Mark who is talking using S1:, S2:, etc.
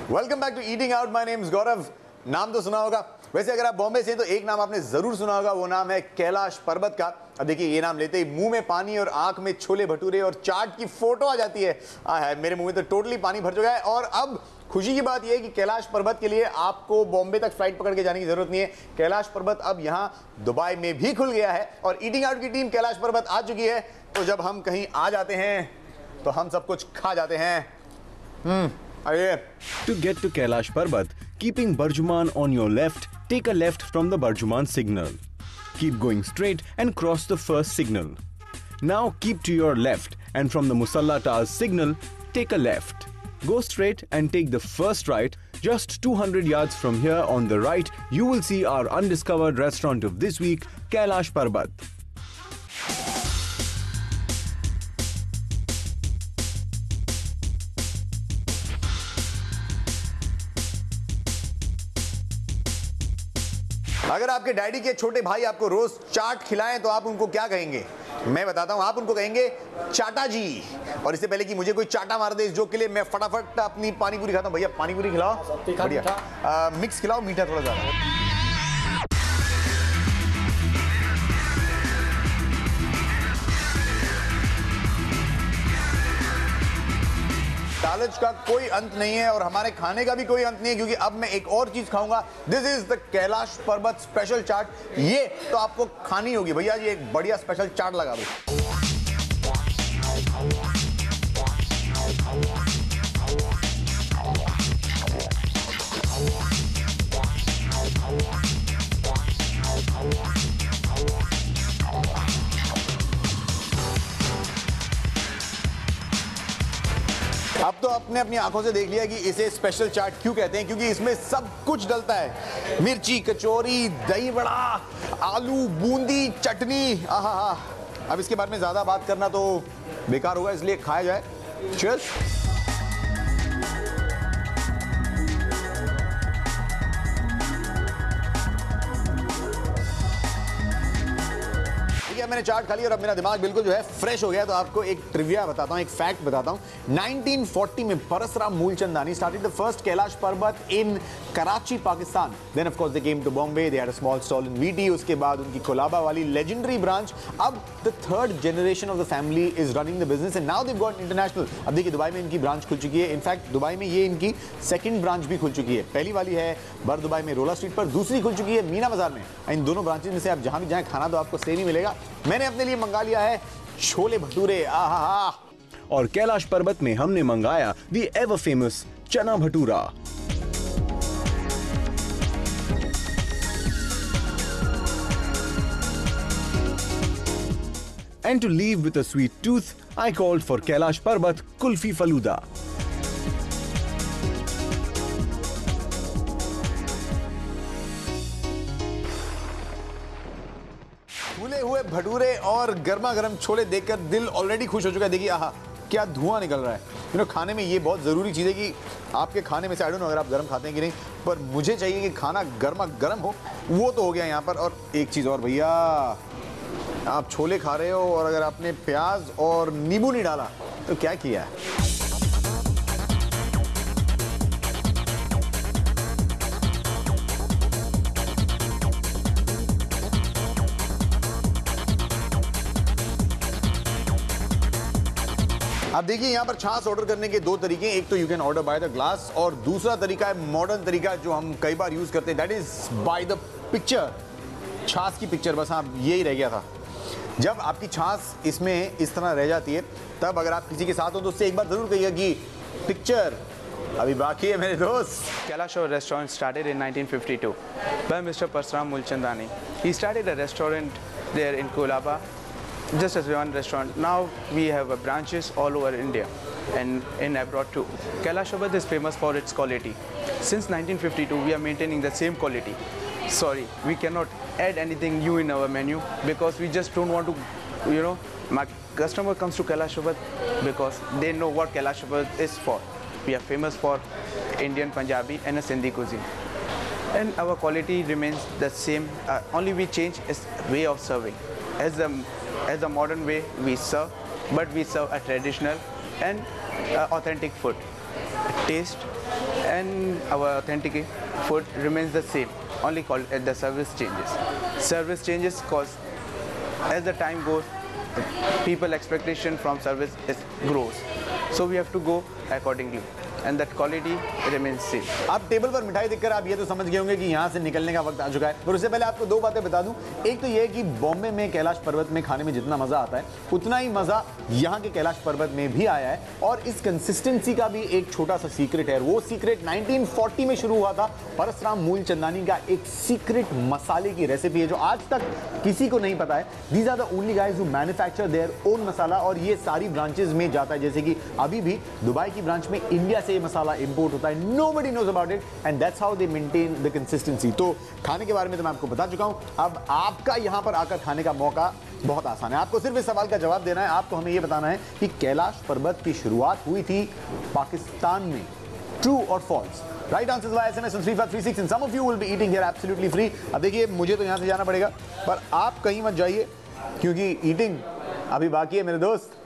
S1: Welcome back to eating out. My name is Gaurav. नाम तो सुना होगा, वैसे अगर आप बॉम्बे से हैं तो एक नाम आपने जरूर सुना होगा, वो नाम है कैलाश पर्वत का। अब देखिए, ये नाम लेते ही मुंह में पानी और आंख में छोले भटूरे और चाट की फोटो आ जाती है। मेरे मुंह में तो टोटली पानी भर चुका है। और अब खुशी की बात यह है कि कैलाश पर्वत के लिए आपको बॉम्बे तक फ्लाइट पकड़ के जाने की जरूरत नहीं है। कैलाश पर्वत अब यहाँ दुबई में भी खुल गया है और ईटिंग आउट की टीम कैलाश पर्वत आ चुकी है। तो जब हम कहीं आ जाते हैं तो हम सब कुछ खा जाते हैं।
S2: To get to Kailash Parbat, keeping Barjuman on your left, take a left from the Barjuman signal. Keep going straight and cross the first signal. Now keep to your left and from the Musalla Tars signal, take a left. Go straight and take the first right. Just 200 yards from here on the right, you will see our undiscovered restaurant of this week, Kailash Parbat.
S1: अगर आपके daddy के छोटे भाई आपको रोज चाट खिलाएं तो आप उनको क्या कहेंगे? मैं बताता हूं, आप उनको कहेंगे चाटा जी। और इससे पहले कि मुझे कोई चाटा मार दे इस जोक के लिए मैं फटाफट अपनी पानी पूरी खाता हूं। भैया पानी पूरी खिलाओ, बढ़िया मिक्स खिलाओ, मीठा थोड़ा ज्यादा। लालच का कोई अंत नहीं है और हमारे खाने का भी कोई अंत नहीं है, क्योंकि अब मैं एक और चीज खाऊंगा। दिस इज द कैलाश पर्वत स्पेशल चाट। ये तो आपको खानी होगी भैया जी, एक बढ़िया स्पेशल चाट लगा दो। अब तो आपने अपनी आंखों से देख लिया कि इसे स्पेशल चाट क्यों कहते हैं, क्योंकि इसमें सब कुछ डलता है। मिर्ची, कचौरी, दही बड़ा, आलू, बूंदी, चटनी। आहा। अब इसके बारे में ज्यादा बात करना तो बेकार होगा, इसलिए खाया जाए। चीयर्स। मैंने चाट खा ली और अब मेरा दिमाग बिल्कुल जो है फ्रेश हो गया। तो आपको एक ट्रिविया बताता हूं, एक फैक्ट बताता हूं। 1940 में Parasram Moolchandani started the first Kailash पर्वत in Karachi, Pakistan. Then of course they came to Bombay, they had a small stall in VT। उसके बाद उनकी कोलाबा वाली legendary branch। अब the third generation of the family is running the business and now they've gone international। अब देखिए Dubai में इनकी branch खुल चुकी है। इनफैक्ट दुबई में ये इनकी सेकंड ब्रांच भी खुल चुकी है। पहली वाली है बर दुबई में रोला स्ट्रीट पर, दूसरी खुल चुकी है मीना बाजार में। इन दोनों ब्रांचेस में से आप जहां भी जाएं खाना तो आपको सेम ही मिलेगा। मैंने अपने लिए मंगा लिया है छोले भटूरे। आहा।
S2: और कैलाश पर्वत में हमने मंगाया द एवर फेमस चना bhatura. And to leave with a sweet tooth, I called for Kailash Parbat Kulfi Faluda.
S1: फूले हुए भटूरे और गर्मा गर्म छोले देखकर दिल ऑलरेडी खुश हो चुका है। देखिए आहा क्या धुआं निकल रहा है। खाने में ये बहुत ज़रूरी चीज़ है कि आपके खाने में से, आई डोंट नो अगर आप गर्म खाते हैं कि नहीं, पर मुझे चाहिए कि खाना गर्मा गर्म हो। वो तो हो गया यहाँ पर। और एक चीज़ और भैया, आप छोले खा रहे हो और अगर आपने प्याज और नींबू नहीं डाला तो क्या किया है? अब देखिए यहाँ पर छाछ ऑर्डर करने के दो तरीके। एक तो you can order by the glass और दूसरा तरीका है मॉडर्न तरीका जो हम कई बार यूज करते हैं, that is by the picture. छाछ की पिक्चर, बस हाँ यही रह गया था। जब आपकी छाछ इसमें इस तरह रह जाती है तब अगर आप किसी के साथ हो तो उससे एक बार जरूर कहिएगा कि पिक्चर अभी बाकी है मेरे दोस्त।
S3: Kailash restaurant started in 1952 by Mr. Parsuram Mulchandani. He started a restaurant there in Kolaba, just as one restaurant. Now we have branches all over India and in abroad too. Kailash Parbat is famous for its quality. Since 1952 we are maintaining the same quality. Sorry, we cannot add anything new in our menu because we just don't want to, my customer comes to Kailash Parbat because they know what Kailash Parbat is for. We are famous for Indian, Punjabi and a Sindhi cuisine. And our quality remains the same, only we change is way of serving. As a modern way we serve, but we serve a traditional and authentic food. taste and our authentic food remains the same, only called the service changes. Service changes cause as the time goes, people expectation from service grows. So we have to go accordingly. And that quality remains same.
S1: आप table पर मिठाई देखकर आप ये तो समझ गए होंगे कि यहाँ से निकलने का वक्त आ चुका है, पर उससे पहले आपको दो बातें बता दूं। एक तो ये है कि बॉम्बे में कैलाश पर्वत में खाने में जितना मजा आता है उतना ही मजा यहाँ के कैलाश पर्वत में भी आया है। और इस कंसिस्टेंसी का भी एक छोटा सा सीक्रेट है। वो सीक्रेट 1940 में शुरू हुआ था। परसराम मूलचंदानी का एक सीक्रेट मसाले की रेसिपी है जो आज तक किसी को नहीं पता है। These are the only guys who manufacture their own masala, और ये सारी ब्रांचेस में जाता है। जैसे कि अभी भी दुबई की ब्रांच में इंडिया से मसाला इंपोर्ट होता है। Nobody knows about it and that's how they maintain the consistency. तो खाने के बारे में तो मैं आपको बता चुका हूं। अब आपका यहां पर आकर खाने का मौका बहुत आसान है। आपको सिर्फ इस सवाल का जवाब देना है। आपको हमें यह बताना है कि कैलाश पर्वत की शुरुआत हुई थी पाकिस्तान में। ट्रू और false? Right answers via SMS on 3536 and some of you will be eating here absolutely free। अब देखिए मुझे तो यहां से जाना पड़ेगा, पर आप कहीं मत जाइए क्योंकि ईटिंग अभी बाकी है मेरे दोस्त।